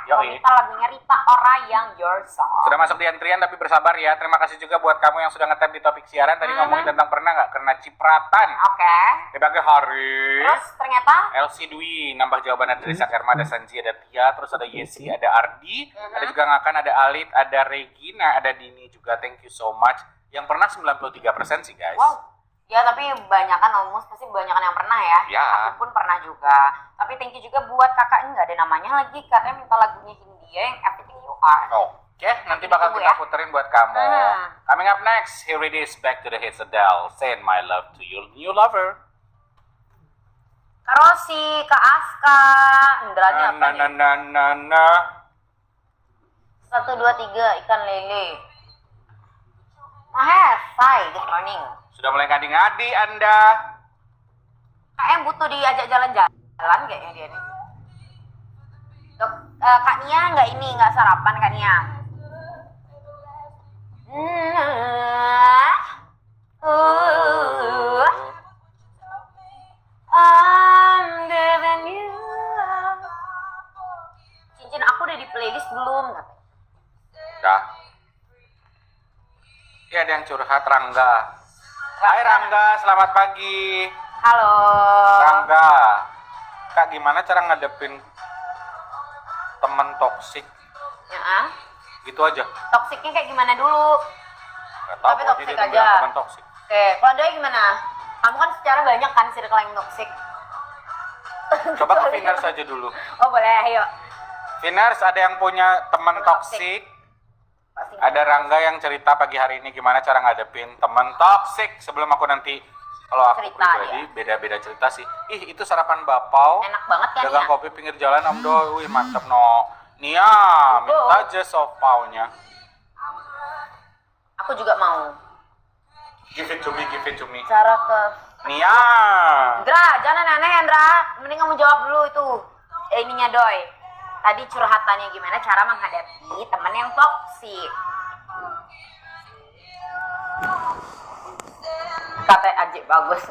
Mau minta lagunya Rita Ora yang Your Song. Sudah masuk di antrian tapi bersabar ya. Terima kasih juga buat kamu yang sudah nge-tap di topik siaran. Tadi ngomongin tentang pernah nggak kena cipratan. Oke. Di pagi hari. Terus ternyata LC Dwi nambah jawaban, ada Risa Kerma, ada Sanji, ada Tia, terus ada Yesi, ada Ardi, ada juga Ngakan, ada Alit, ada Regina, ada Dini juga. Thank you so much. Yang pernah 93% sih guys. wow. Ya tapi banyakan almost pasti banyakan yang pernah ya. Ya. Aku pun pernah juga. Tapi thank you juga buat kakak, ini nggak ada namanya lagi. Kakaknya minta lagunya Hindia yang Everything You Are. Oke, nanti bakal Tunggu kita ya. puterin buat kamu. Coming up next, here it is, back to the hits Adele, Send My Love to Your New Lover. Karosi, Kak Aska, Indrani apa nih? 1, 2, 3, ikan lele. Mahes, Sai, good morning. Sudah mulai ngadi-ngadi Anda. Kayaknya butuh diajak jalan-jalan kayaknya dia nih. Dok, Kak Nia nggak sarapan Kak Nia. I'm giving you love. Cincin aku udah di playlist belum? Dah. Ya, ada yang curhat, Rangga. Hai Rangga, selamat pagi. Halo. Rangga, Kak gimana cara ngadepin temen toksik? Ya, Gitu aja. toksiknya kayak gimana dulu? Gak tau, Tapi pokoknya toksik dia aja. bilang temen toksik. Oke, kalau Doi gimana? Kamu kan secara banyak kan circle yang toksik. Coba ke Vinars aja dulu. Oh boleh, ayo. Vinars, ada yang punya temen toksik? Pasti. Ada Rangga yang cerita pagi hari ini gimana cara ngadepin temen toksik. Sebelum aku nanti, kalau aku Cerita, pribadi beda-beda cerita sih. Ih, itu sarapan bapau. Enak banget kan Dagang ya? kopi pinggir jalan Om Doi. Wih, mantep no. Nia, minta aja sop paunya. Aku juga mau. Give it to me, give it to me. Cara ke Nia. Indra, jangan aneh Indra. Mending kamu jawab dulu itu. Ininya Doi. Tadi curhatannya gimana cara menghadapi teman yang toksik. Kata Ajik bagus.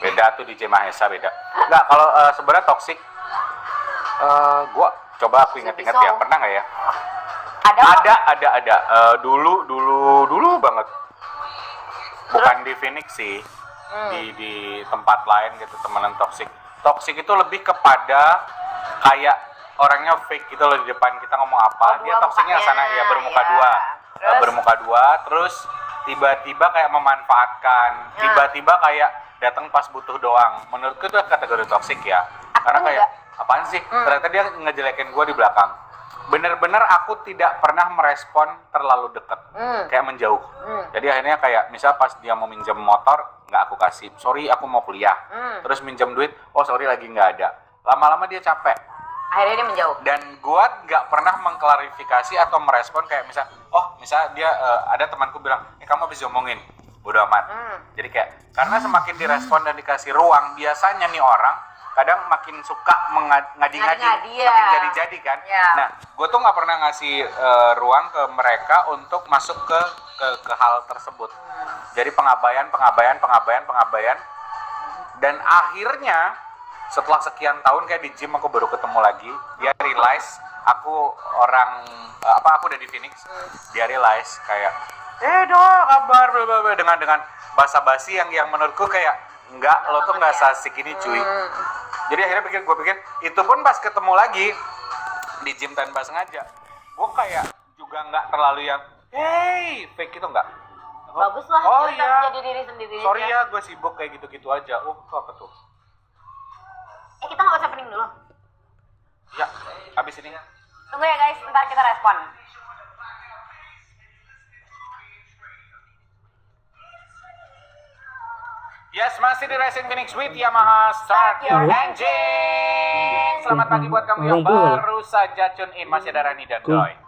Beda tuh di Mahesa beda. Enggak, kalau sebenarnya toksik, gua coba aku inget-inget ya, pernah nggak ya? Ada. Dulu banget. Bukan di Phoenix sih, di tempat lain gitu, temenan toksik. Toksik itu lebih kepada kayak orangnya fake gitu loh, di depan kita ngomong apa, dia toksiknya ke sana ya, bermuka dua. Bermuka dua, terus tiba-tiba kayak memanfaatkan, tiba-tiba kayak datang pas butuh doang. Menurutku itu kategori toksik ya. Karena kayak apaan sih? Ternyata dia ngejelekin gue di belakang. Bener-bener aku tidak pernah merespon terlalu deket, kayak menjauh. Jadi akhirnya kayak misal pas dia mau minjem motor, nggak aku kasih. Sorry, aku mau kuliah. Terus minjem duit, oh sorry lagi nggak ada. Lama-lama dia capek. Akhirnya dia menjauh. Dan gua nggak pernah mengklarifikasi atau merespon kayak misal dia ada temanku bilang, kamu habis diomongin, bodo amat. Jadi kayak karena semakin direspon dan dikasih ruang, biasanya nih orang kadang makin suka ngadi-ngadi, makin jadi-jadi kan. Nah, gue tuh nggak pernah ngasih ruang ke mereka untuk masuk ke hal tersebut. Jadi pengabaian, dan akhirnya setelah sekian tahun kayak di gym aku baru ketemu lagi, dia realize aku aku udah di Phoenix, dia realize kayak kabar dengan basa-basi yang menurutku kayak enggak, lo tuh nggak asik ini cuy. Jadi akhirnya gue pikir itu pun pas ketemu lagi di gym tanpa sengaja, gue kayak juga nggak terlalu yang hey fake itu enggak. Bagus lah, oh iya, jadi diri sendiri. Sorry ya, gue sibuk kayak gitu-gitu aja. Itu apa tuh? Kita nggak usah pening dulu. Ya, habis ini. Tunggu ya guys, ntar kita respon. Yes, masih di Racing Phoenix with Yamaha Start Your Engine. Selamat pagi buat kamu yang baru saja tune in. Masih ada Rani dan Doi.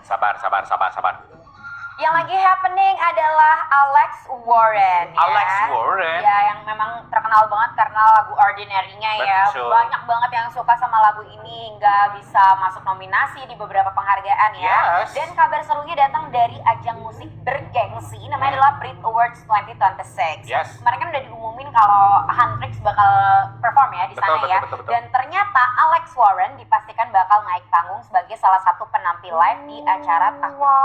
Sabar. Yang lagi happening adalah Alex Warren. Alex Warren? Ya, yang memang terkenal banget karena lagu Ordinary-nya ya. Betul. Banyak banget yang suka sama lagu ini hingga bisa masuk nominasi di beberapa penghargaan ya. Yes. Dan kabar serunya datang dari ajang musik bergengsi namanya adalah Brit Awards 2026. Yes. Kemarin kan udah diumumin kalau Huntrix bakal bakal perform ya di sana Betul, ya. betul. Dan ternyata Alex Warren dipastikan bakal naik panggung sebagai salah satu penampil live di acara tahun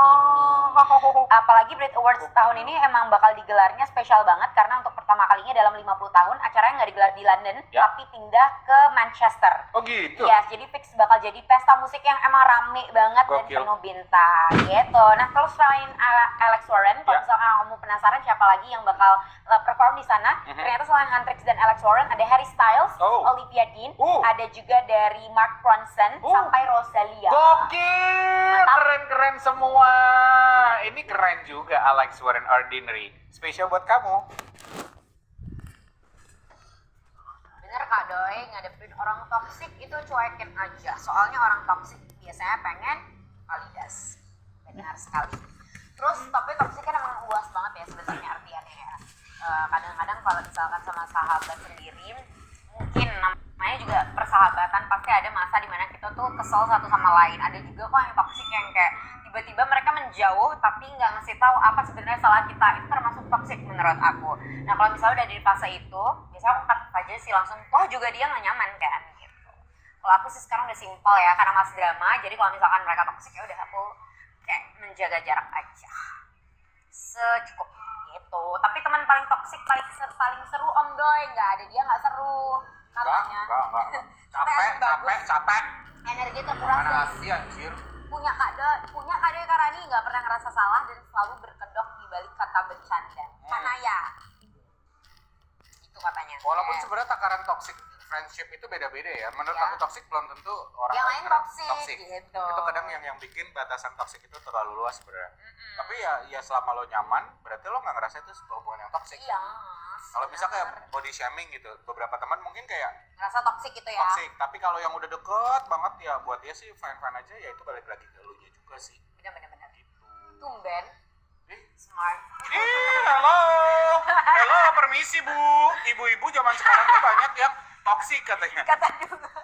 ini. Apalagi Brit Awards tahun ini emang bakal digelarnya spesial banget karena untuk pertama kalinya dalam 50 tahun acaranya nggak digelar di London tapi pindah ke Manchester. Oh gitu? Yes, jadi fix bakal jadi pesta musik yang emang rame banget dan Gokil. penuh bintang gitu. Nah kalau selain Alex Warren, kalau misalkan kamu penasaran siapa lagi yang bakal perform di sana, ternyata selain Huntrix dan Alex Warren ada Harry Styles, Olivia Dean, ada juga dari Mark Ronson sampai Rosalia. Gokil, keren semua. Ini keren juga Alex Warren Ordinary. Spesial buat kamu. Bener Kak Doi, ngadepin orang toksik itu cuekin aja. Soalnya orang toksik biasanya pengen validas. Benar sekali. Terus tapi toksik kan emang luas banget ya sebenarnya artiannya ya. Kadang-kadang kalau misalkan sama sahabat sendiri, mungkin namanya juga persahabatan pasti ada masa dimana kita tuh kesel satu sama lain. Ada juga kok yang toksik yang kayak tiba-tiba mereka menjauh tapi nggak ngasih tahu apa sebenarnya salah kita. Itu termasuk toksik menurut aku. Nah kalau misalnya udah di fase itu, biasanya aku cut aja sih langsung. Oh juga dia nggak nyaman kan gitu. Kalau aku sih sekarang udah simpel ya karena mas drama. Jadi kalau misalkan mereka toksik ya udah aku kayak menjaga jarak aja. Secukupnya gitu. Tapi teman paling toksik paling seru Om Doi, nggak ada dia nggak seru katanya. Enggak. Capek. Energi terkuras. Mana sih anjir? Punya Kak Doi Karani nggak pernah ngerasa salah dan selalu berkedok di balik kata bercanda. Karena ya itu katanya. Walaupun sebenarnya takaran toxic friendship itu beda-beda ya. Menurut aku toxic belum tentu orang yang lain toxic. gitu. Itu kadang yang bikin batasan toxic itu terlalu luas sebenarnya. Tapi ya selama lo nyaman, berarti lo nggak ngerasa itu sebuah hubungan yang toxic. Iya. Kalau bisa kayak body shaming gitu, beberapa teman mungkin kayak ngerasa toxic gitu ya. toxic, tapi kalau yang udah deket banget ya buat dia sih fine aja, ya itu balik lagi ke elunya juga sih. Benar. Gitu. Tumben. Eh, Smart. halo, permisi Bu. Ibu-ibu zaman sekarang tuh banyak yang toxic katanya. Kata juga.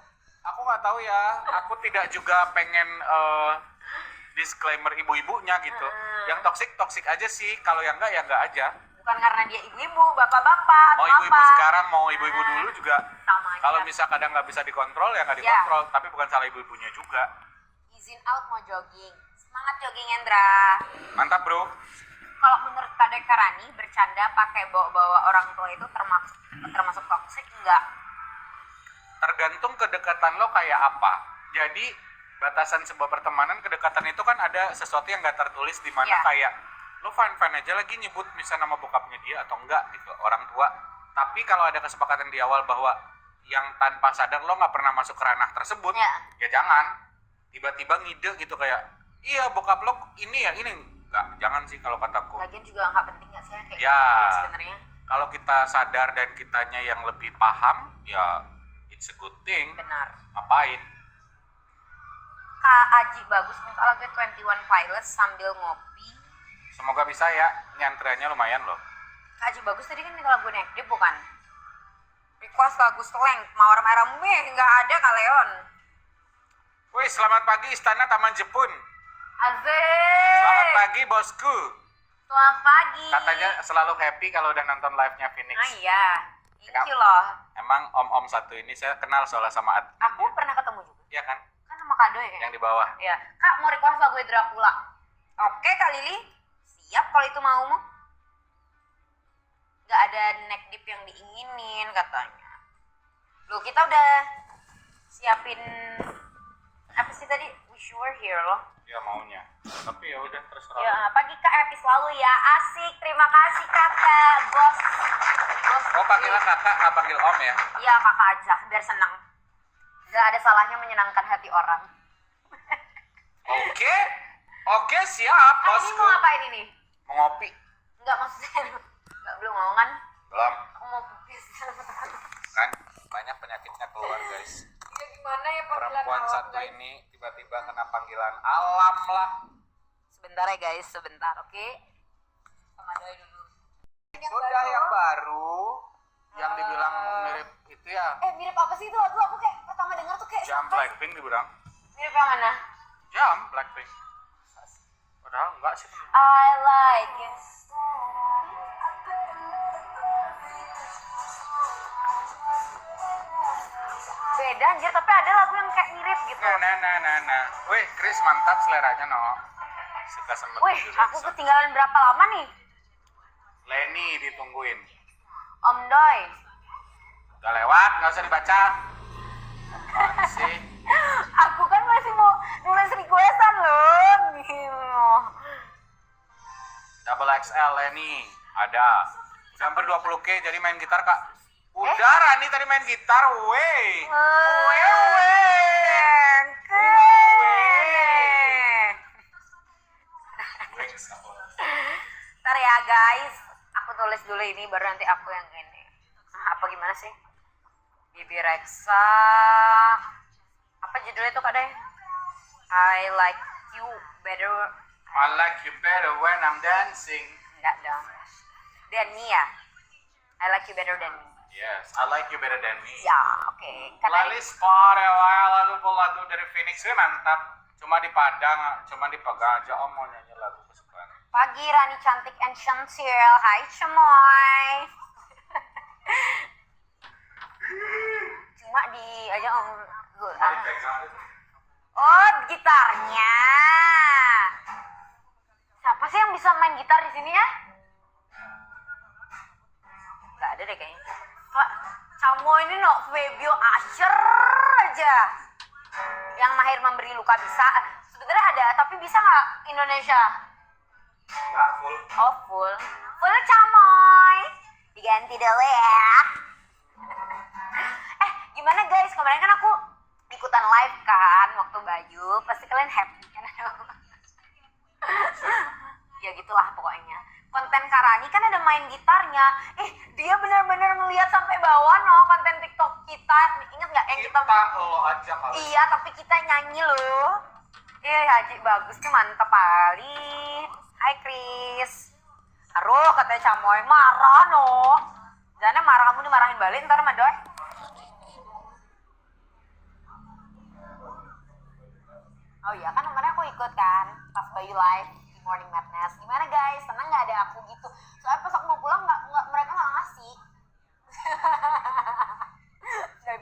Aku nggak tahu ya, aku tidak juga pengen disclaimer ibu-ibunya gitu. Yang toxic aja sih, kalau yang enggak ya enggak aja. Bukan karena dia ibu-ibu, bapak-bapak, Mau ibu-ibu sekarang, mau ibu-ibu dulu juga. Sama aja. Kalau misal kadang nggak bisa dikontrol ya nggak dikontrol, tapi bukan salah ibu-ibunya juga. Izin out mau jogging. Semangat jogging Endra. Mantap bro. Kalau menurut Kak Doi Karani, bercanda pakai bawa-bawa orang tua itu termasuk toxic enggak? Tergantung kedekatan lo kayak apa. Jadi batasan sebuah pertemanan, kedekatan itu kan ada sesuatu yang nggak tertulis di mana kayak lo fine aja lagi nyebut misalnya nama bokapnya dia atau enggak gitu, orang tua. Tapi kalau ada kesepakatan di awal bahwa yang tanpa sadar lo nggak pernah masuk ke ranah tersebut, ya jangan tiba-tiba ngide gitu kayak iya bokap lo ini ya ini enggak, jangan sih kalau kataku. Lagian juga nggak penting nggak sih kayak ya, gitu sebenarnya. Kalau kita sadar dan kitanya yang lebih paham, ya it's a good thing. Benar. Ngapain? Kak Aji bagus minta lagu 21 Pilots sambil ngopi. Semoga bisa ya, nyantrennya lumayan loh. Kak Aji bagus tadi kan minta lagu Neck Deep bukan? Request lagu Slang, Mawar Merah nggak ada Kak Leon. Wih, selamat pagi Istana Taman Jepun. Asik. Selamat pagi bosku. Selamat pagi. Katanya selalu happy kalau udah nonton live-nya Phoenix. Ah iya, thank you loh. Emang om-om satu ini saya kenal soalnya sama admin. Aku pernah ketemu juga. Iya kan? Kan sama Kak Doi kan? Yang di bawah. Iya. Kak mau request lagu Dracula. Oke Kak Lili, siap kalau itu mau. Gak ada neck deep yang diinginin katanya. Loh kita udah siapin apa sih tadi? Wish you were here loh. Ya maunya. Tapi ya udah terserah. Ya pagi Kak, happy selalu ya. Asik, terima kasih Kakak, bos. Oh panggilnya kakak, nggak panggil om ya? Iya kakak aja, biar senang. Gak ada salahnya menyenangkan hati orang. Oke siap Kak, bosku. ini mau ngapain ini? Mau ngopi? Enggak maksudnya, enggak belum mau kan? Belum. Aku mau pipis. Kan banyak penyakitnya keluar guys. Ya gimana ya panggilan Perempuan alam, satu guys? ini tiba-tiba kena panggilan alam lah. Sebentar ya guys, sebentar, oke? Sama Doi dulu. Sudah yang baru, yang dibilang mirip itu ya. Mirip apa sih itu? Aduh, aku kayak pertama dengar tuh kayak Jam Blackpink dibilang. mirip yang mana? Jam Blackpink. Padahal enggak sih. I like it. beda anjir, tapi ada lagu yang kayak mirip gitu. Nah. Wih, Chris mantap seleranya, no. Suka sama Wih, aku ketinggalan berapa lama nih? Lenny ditungguin. Om Doi. Udah lewat, nggak usah dibaca. Apaan sih? Aku kan masih mau nulis requestan loh. Gitu. Double XL Lenny, ada. Udah hampir 20K, jadi main gitar, Kak. Udah, Rani tadi main gitar, weh. Ntar ya guys, aku tulis dulu ini baru nanti aku yang ini. Apa gimana sih? Bibi Rexa. Apa judulnya tuh Kak Day? I like you better. I like you better when I'm dancing. Enggak dong. Denny ya? I like you better than me. Yes, I like you better than me. Ya, oke. Karena Playlist Spotify lagu dari Phoenix, mantap. Cuma di Padang, cuma dipegang aja. Om mau nyanyi lagu kesukaan. pagi Rani cantik and sensual. Hai cemoy. Cuma di aja om. Oh, gitarnya. Siapa sih yang bisa main gitar di sini ya? Gak ada deh kayaknya. Pak, Camo ini no Fabio Asher aja. Yang mahir memberi luka bisa. Sebetulnya ada, tapi bisa nggak Indonesia? Nggak full. Oh full. Full Camoy. Diganti dulu ya. Gimana guys? Kemarin kan aku ikutan live kan waktu baju. Pasti kalian happy kan? Ya gitulah pokoknya. Konten Karani kan ada main gitarnya. Dia benar-benar ngeliat sampai bawah no konten TikTok kita. Ingat nggak yang kita lo aja kali. Iya, tapi kita nyanyi loh. Haji bagus tuh, mantep kali. Hai Chris. Aduh, katanya Camoy marah no. Jangan marah, kamu dimarahin balik ntar sama Doi. Oh iya kan kemarin aku ikut kan pas Bayu live di Morning Madness. Gimana guys? Seneng nggak ada aku gitu? Soalnya pas aku mau pulang mereka nggak ngasih.